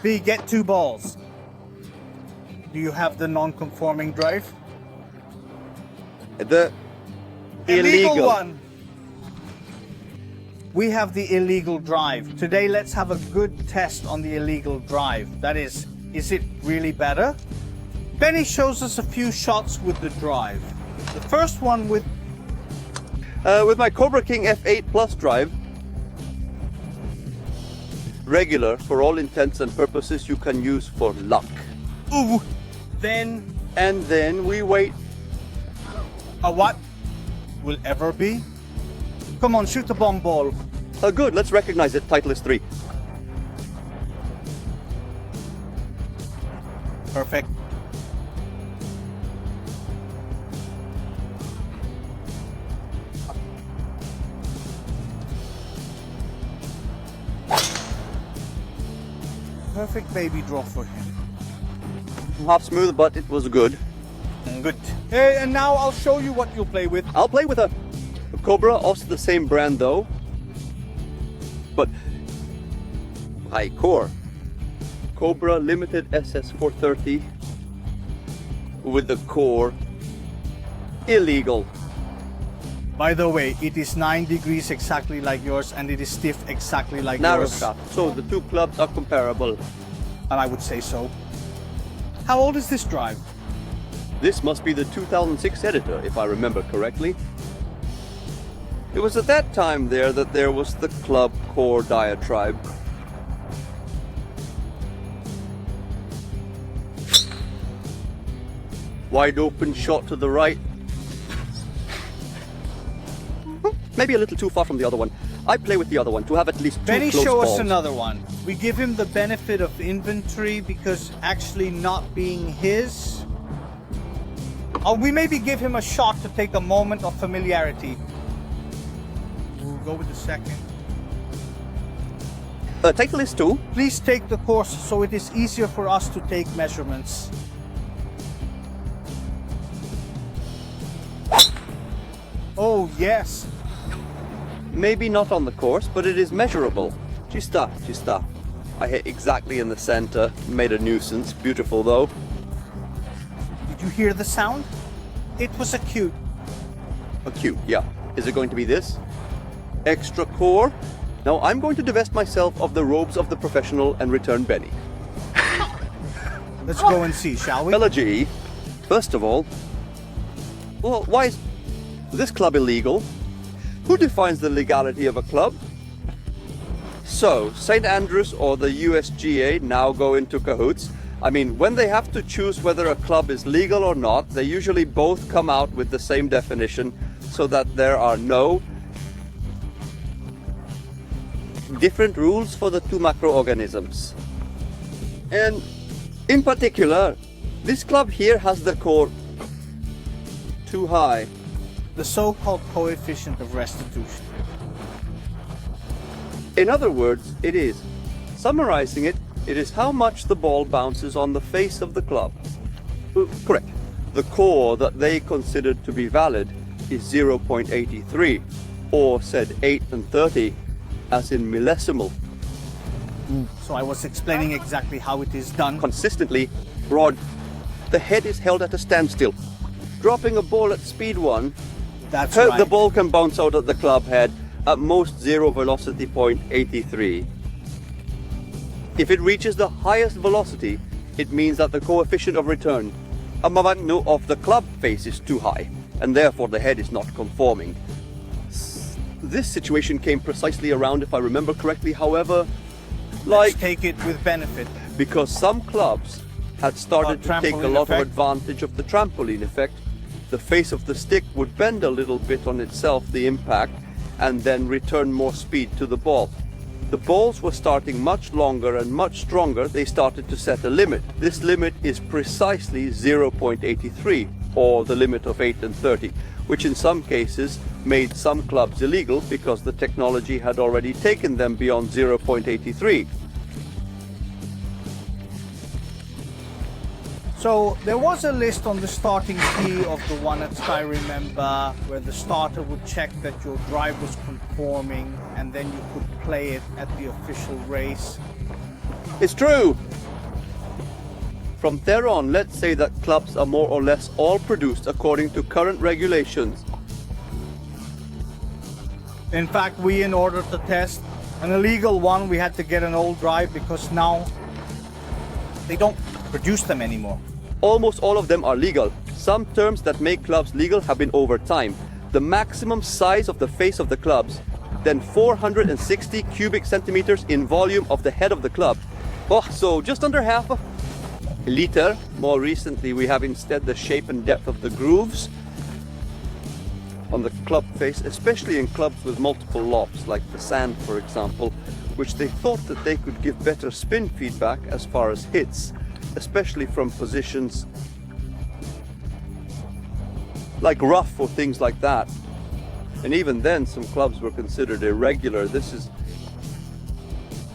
B, get 2 balls. Do you have the non-conforming drive? The illegal one. We have the illegal drive. Today, let's have a good test on the illegal drive. That is it really better? Benny shows us a few shots with the drive. The first one with my Cobra King F8 Plus drive. Regular, for all intents and purposes, you can use for luck. ooh, And then we wait. A what will ever be? Come on, shoot the bomb ball. Good, let's recognize it. Titleist 3. Perfect. Perfect baby draw for him. Half smooth, but it was good. Good. Hey, and now I'll show you what you'll play with. I'll play with a Cobra, also the same brand though, but high core. Cobra Limited SS430 with the core illegal. By the way, it is 9 degrees exactly like yours, and it is stiff exactly like Narrow yours. shaft, so the two clubs are comparable. And I would say so. How old is this drive? This must be the 2006 editor, if I remember correctly. It was at that time that there was the club core diatribe. Wide open shot to the right. Maybe a little too far from the other one. I play with the other one to have at least 2 Benny, close show balls. us another one. We give him the benefit of inventory because actually not being his. Oh, we maybe give him a shot to take a moment of familiarity. We'll go with the second. Titleist 2. Please take the course so it is easier for us to take measurements. Oh, yes. Maybe not on the course, but it is measurable. Chista. I hit exactly in the center, made a nuisance. Beautiful though. Did you hear the sound? It was acute. Acute, yeah. Is it going to be this? Extra core? Now I'm going to divest myself of the robes of the professional and return Benny. Let's go and see, shall we? Fella G, first of all, well, why is this club illegal? Who defines the legality of a club? So, St. Andrews or the USGA now go into cahoots. I mean, when they have to choose whether a club is legal or not, they usually both come out with the same definition so that there are no different rules for the two macroorganisms. And in particular, this club here has the core too high. The so-called coefficient of restitution. In other words, it is, summarizing it, it is how much the ball bounces on the face of the club. Correct. The core that they considered to be valid is 0.83, or said 8 and 30, as in millesimal. So I was explaining exactly how it is done. Consistently, Rod, the head is held at a standstill. Dropping a ball at speed 1, That's right. the ball can bounce out at the club head at most 0 velocity point 83. If it reaches the highest velocity, it means that the coefficient of return, of the club face, is too high, and therefore the head is not conforming. This situation came precisely around, if I remember correctly, however, Let's take it with benefit. because some clubs had started to take a Trampoline lot effect. of advantage of the trampoline effect. The face of the stick would bend a little bit on itself, the impact, and then return more speed to the ball. The balls were starting much longer and much stronger. They started to set a limit. This limit is precisely 0.83, or the limit of 8 and 30, which in some cases made some clubs illegal because the technology had already taken them beyond 0.83. So there was a list on the starting key of the one at I Remember where the starter would check that your drive was conforming and then you could play it at the official race. It's true. From there on, let's say that clubs are more or less all produced according to current regulations. In fact, in order to test an illegal one, we had to get an old drive because now they don't produce them anymore. Almost all of them are legal. Some terms that make clubs legal have been over time. The maximum size of the face of the clubs, then 460 cubic centimeters in volume of the head of the club. Oh, so just under half a liter. More recently, we have instead the shape and depth of the grooves on the club face, especially in clubs with multiple lobs, like the Sand, for example, which they thought that they could give better spin feedback as far as hits, especially from positions like rough or things like that. And even then, some clubs were considered irregular. This is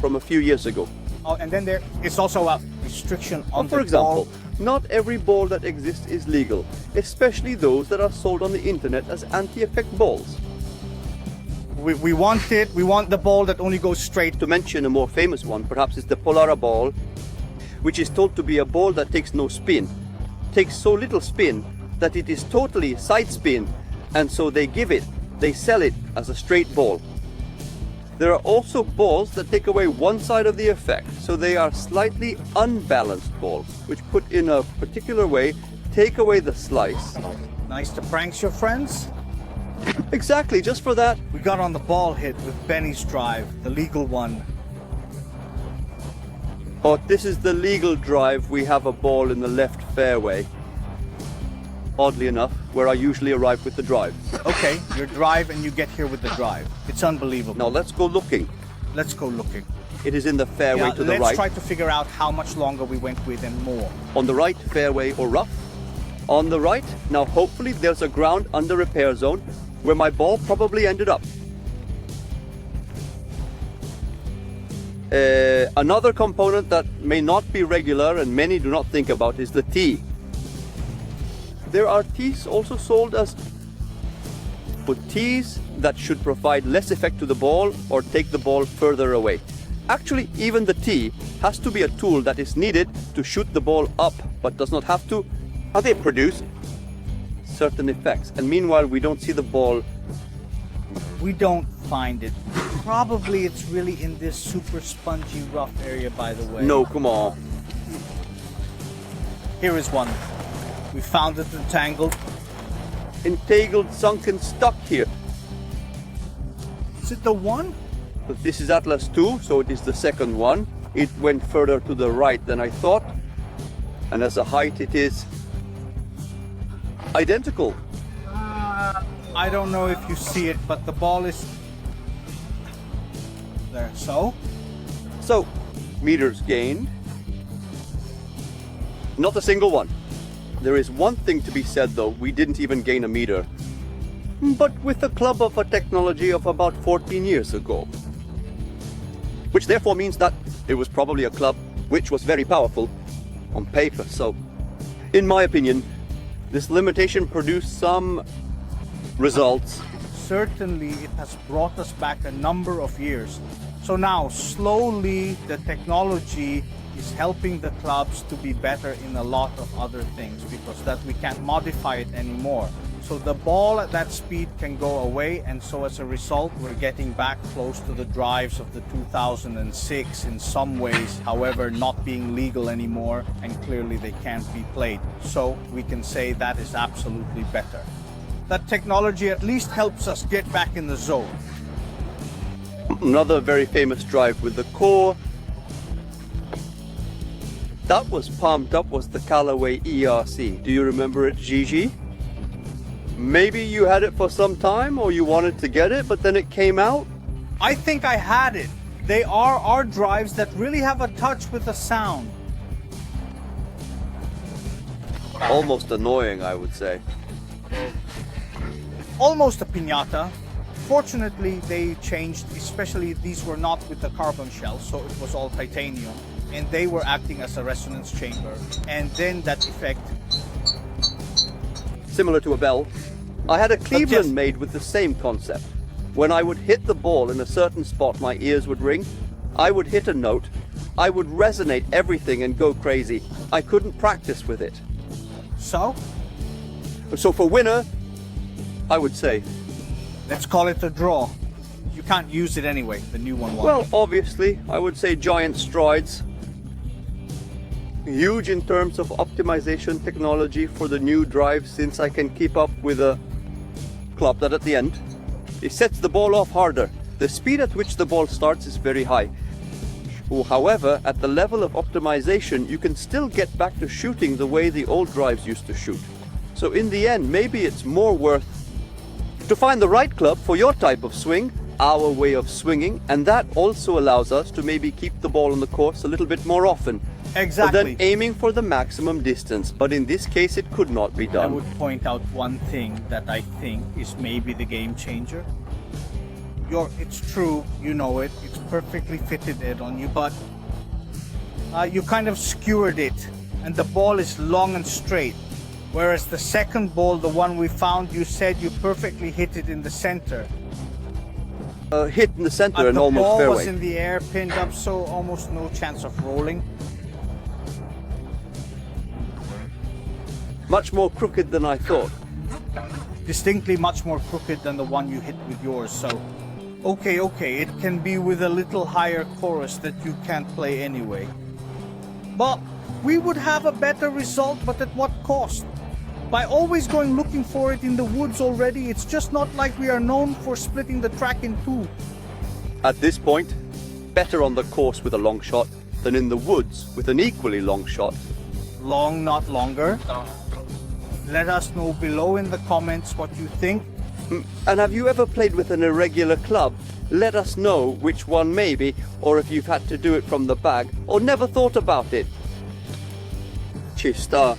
from a few years ago. Oh, and then there is also a restriction on For example, not every ball that exists is legal, especially those that are sold on the internet as anti-effect balls. We want the ball that only goes straight. To mention a more famous one, perhaps, is the Polara ball, which is told to be a ball that takes no spin, takes so little spin that it is totally side spin, and so they sell it as a straight ball. There are also balls that take away one side of the effect, so they are slightly unbalanced balls, which put in a particular way take away the slice. Nice to prank your friends. Exactly, just for that. We got on the ball hit with Benny's drive, the legal one. But this is the legal drive. We have a ball in the left fairway. Oddly enough, where I usually arrive with the drive. Okay, your drive and you get here with the drive. It's unbelievable. Now let's go looking. Let's go looking. It is in the fairway to the right. Let's try to figure out how much longer we went with and more. On the right, fairway or rough. On the right, now hopefully there's a ground under repair zone where my ball probably ended up. Another component that may not be regular and many do not think about is the tee. There are tees also sold as tees that should provide less effect to the ball or take the ball further away. Actually, even the tee has to be a tool that is needed to shoot the ball up, but does not have to. They produce certain effects, and meanwhile we don't see the ball. We don't find it. Probably it's really in this super spongy rough area, by the way. No, come on. Here is one. We found it entangled. Entangled, sunken, stuck here. Is it the one? But this is Atlas 2, so it is the second one. It went further to the right than I thought. And as a height, it is identical. I don't know if you see it, but the ball is there. So, meters gained. Not a single one. There is one thing to be said though, we didn't even gain a meter. But with a club of a technology of about 14 years ago. Which therefore means that it was probably a club which was very powerful on paper. So, in my opinion, this limitation produced some results. certainly it has brought us back a number of years. So now, slowly, the technology is helping the clubs to be better in a lot of other things, because that we can't modify it anymore. So the ball at that speed can go away, and so as a result, we're getting back close to the drives of the 2006 in some ways, however, not being legal anymore, and clearly they can't be played. So we can say that is absolutely better. That technology at least helps us get back in the zone. Another very famous drive with the COR that was pumped up was the Callaway ERC. Do you remember it, Gigi? Maybe you had it for some time, or you wanted to get it, but then it came out? I think I had it. They are our drives that really have a touch with the sound. Almost annoying, I would say. Almost a piñata. Fortunately, they changed, especially these were not with the carbon shell, so it was all titanium, and they were acting as a resonance chamber, and then that effect. Similar to a bell. I had a Cleveland made with the same concept. When I would hit the ball in a certain spot, my ears would ring. I would hit a note. I would resonate everything and go crazy. I couldn't practice with it. So, So for winner, I would say, let's call it a draw. You can't use it anyway, the new one. well, obviously, I would say giant strides. Huge in terms of optimization technology for the new drive, since I can keep up with a club that at the end, it sets the ball off harder. The speed at which the ball starts is very high. However, at the level of optimization, you can still get back to shooting the way the old drives used to shoot. So in the end, maybe it's more worth to find the right club for your type of swing, our way of swinging, and that also allows us to maybe keep the ball on the course a little bit more often. Exactly. Than aiming for the maximum distance, but in this case it could not be I done. would point out one thing that I think is maybe the game changer. It's true, you know it, it's perfectly fitted it on you, but you kind of skewered it and the ball is long and straight. Whereas the second ball, the one we found, you said you perfectly hit it in the center. Hit in the center and the almost ball fairway. was in the air, pinned up, so almost no chance of rolling. Much more crooked than I thought. Distinctly much more crooked than the one you hit with yours, so okay, it can be with a little higher chorus that you can't play anyway. But we would have a better result, but at what cost? By always going looking for it in the woods already, it's just not like we are known for splitting the track in two. At this point, better on the course with a long shot than in the woods with an equally long shot. Long, not longer. Let us know below in the comments what you think. And have you ever played with an irregular club? Let us know which one maybe, or if you've had to do it from the bag, or never thought about it. Ci sta.